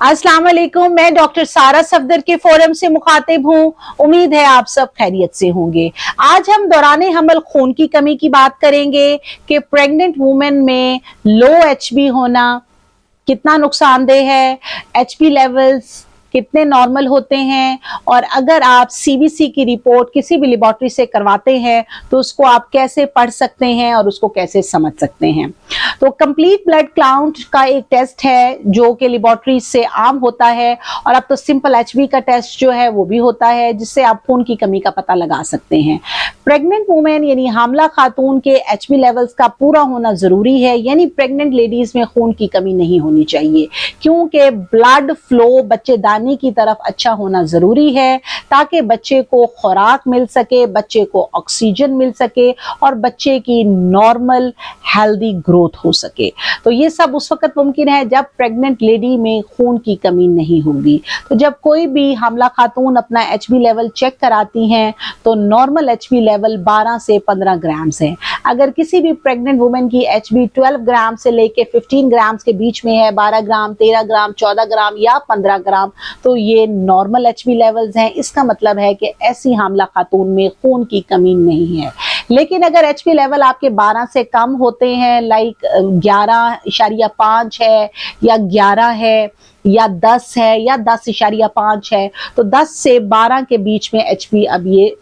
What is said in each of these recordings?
अस्सलाम वालेकुम, मैं डॉक्टर सारा सफदर के फोरम से मुखातिब हूँ। उम्मीद है आप सब खैरियत से होंगे। आज हम दौराने हमल खून की कमी की बात करेंगे कि प्रेग्नेंट वुमेन में लो एचबी होना कितना नुकसानदेह है, एचबी लेवल्स कितने नॉर्मल होते हैं, और अगर आप सीबीसी की रिपोर्ट किसी भी लेबोरेटरी से करवाते हैं तो उसको आप कैसे पढ़ सकते हैं और उसको कैसे समझ सकते हैं। तो कंप्लीट ब्लड काउंट का एक टेस्ट है जो कि लेबोरेटरी से आम होता है, और अब तो सिंपल एचबी का टेस्ट जो है वो भी होता है जिससे आप खून की कमी का पता लगा सकते हैं। प्रेग्नेंट वुमेन यानी हामला खातून के एचबी लेवल्स का पूरा होना जरूरी है, यानी प्रेग्नेंट लेडीज में खून की कमी नहीं होनी चाहिए, क्योंकि ब्लड फ्लो बच्चेदानी की तरफ अच्छा होना जरूरी है ताकि बच्चे को खुराक मिल सके, बच्चे को ऑक्सीजन मिल सके और बच्चे की नॉर्मल हेल्दी ग्रोथ हो सके। तो ये सब उस वक्त मुमकिन है जब प्रेग्नेंट लेडी में खून की कमी नहीं होगी। तो जब कोई भी हामला खातून अपना एचबी लेवल चेक कराती हैं तो नॉर्मल एचबी लेवल 12 से 15 ग्राम है। अगर किसी भी प्रेग्नेंट वुमेन की एचबी 12 ग्राम से लेके 15 ग्राम के बीच में है, 12 ग्राम, 13 ग्राम, 14 ग्राम या 15 ग्राम, तो ये नॉर्मल एचबी लेवल्स हैं। इसका मतलब है कि ऐसी हामला खातून में खून की कमी नहीं है। लेकिन अगर एचबी लेवल आपके 12 से कम होते हैं, लाइक 11.5 है या 11 है या 10 है या 10.5 है, तो 10 से 12 के बीच में एचबी अब ये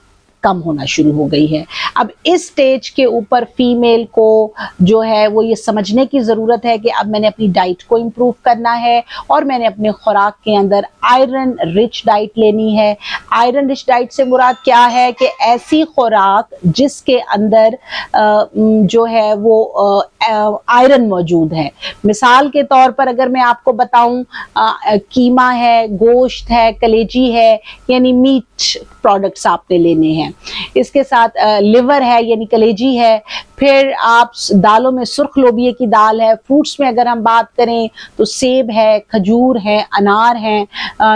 कम होना शुरू हो गई है। अब इस स्टेज के ऊपर फीमेल को जो है वो ये समझने की ज़रूरत है कि अब मैंने अपनी डाइट को इम्प्रूव करना है और मैंने अपने खुराक के अंदर आयरन रिच डाइट लेनी है। आयरन रिच डाइट से मुराद क्या है कि ऐसी खुराक जिसके अंदर जो है वो आयरन मौजूद है। मिसाल के तौर पर अगर मैं आपको बताऊं, कीमा है, गोश्त है, कलेजी है, यानी मीट प्रोडक्ट्स आपने लेने हैं। इसके साथ लिवर है यानी कलेजी है। फिर आप दालों में सुर्ख लोबिये की दाल है। फ्रूट्स में अगर हम बात करें तो सेब है, खजूर है, अनार है,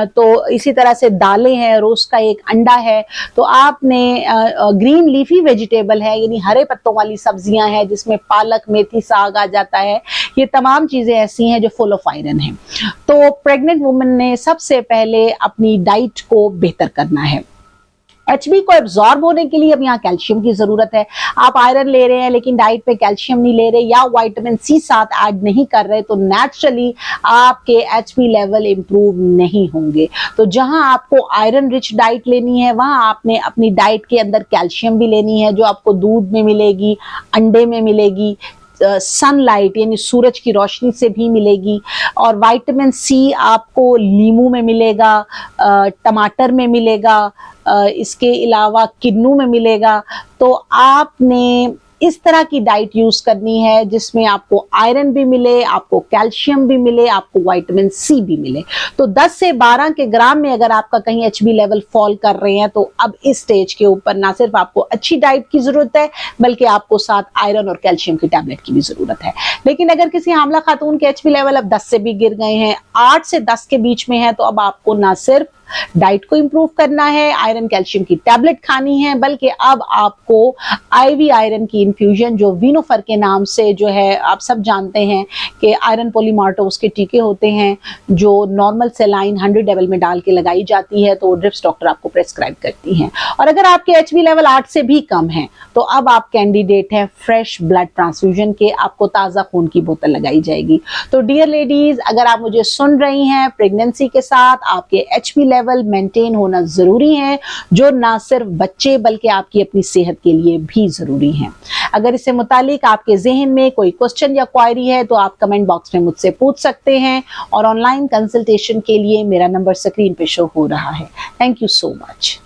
तो इसी तरह से दालें हैं, रोज का एक अंडा है। तो आपने ग्रीन लीफी वेजिटेबल है यानी हरे पत्तों वाली सब्जियां हैं जिसमें पालक, मेथी, साग आ जाता है। ये तमाम चीजें ऐसी हैं जो फुल ऑफ आयरन है। तो प्रेग्नेंट वुमेन ने सबसे पहले अपनी डाइट को बेहतर करना है। एचबी को एब्जॉर्ब होने के लिए अब यहाँ कैल्शियम की जरूरत है। आप आयरन ले रहे हैं लेकिन डाइट पे कैल्शियम नहीं ले रहे या विटामिन सी साथ ऐड नहीं कर रहे, तो नेचुरली आपके एचबी लेवल इंप्रूव नहीं होंगे। तो जहां आपको आयरन रिच डाइट लेनी है वहां आपने अपनी डाइट के अंदर कैल्शियम भी लेनी है, जो आपको दूध में मिलेगी, अंडे में मिलेगी, सनलाइट यानी सूरज की रोशनी से भी मिलेगी, और विटामिन सी आपको नींबू में मिलेगा, टमाटर में मिलेगा, इसके अलावा किन्नू में मिलेगा। तो आपने इस तरह की डाइट यूज करनी है जिसमें आपको आयरन भी मिले, आपको कैल्शियम भी मिले, आपको विटामिन सी भी मिले। तो 10 से 12 के ग्राम में अगर आपका कहीं एचबी लेवल फॉल कर रहे हैं तो अब इस स्टेज के ऊपर ना सिर्फ आपको अच्छी डाइट की जरूरत है बल्कि आपको साथ आयरन और कैल्शियम की टैबलेट की भी जरूरत है। लेकिन अगर किसी हामला खातून के एचबी लेवल अब 10 से भी गिर गए हैं, 8 से 10 के बीच में है, तो अब आपको ना सिर्फ डाइट को इंप्रूव करना है, आयरन कैल्शियम की टैबलेट खानी है, बल्कि अब आपको आईवी आयरन की इन्फ्यूजन जो वीनोफर के नाम से जो है आप सब जानते हैं कि आयरन पॉलीमार्टोस के टीके होते हैं जो नॉर्मल सेलाइन 100 ml में डाल के लगाई जाती है, तो ड्रिप्स डॉक्टर आपको प्रेस्क्राइब करती हैं। और अगर आपके एचबी लेवल 8 से भी कम है तो अब आप कैंडिडेट हैं फ्रेश ब्लड ट्रांसफ्यूजन के, आपको ताज़ा खून की बोतल लगाई जाएगी। तो डियर लेडीज, अगर आप मुझे सुन रही हैं, प्रेगनेंसी के साथ आपके एचबी लेवल मेंटेन होना जरूरी है, जो ना सिर्फ बच्चे बल्कि आपकी अपनी सेहत के लिए भी जरूरी है। अगर इससे मुतालिक आपके जहन में कोई क्वेश्चन या क्वायरी है तो आप कमेंट बॉक्स में मुझसे पूछ सकते हैं, और ऑनलाइन कंसल्टेशन के लिए मेरा नंबर स्क्रीन पे शो हो रहा है। Thank you so much.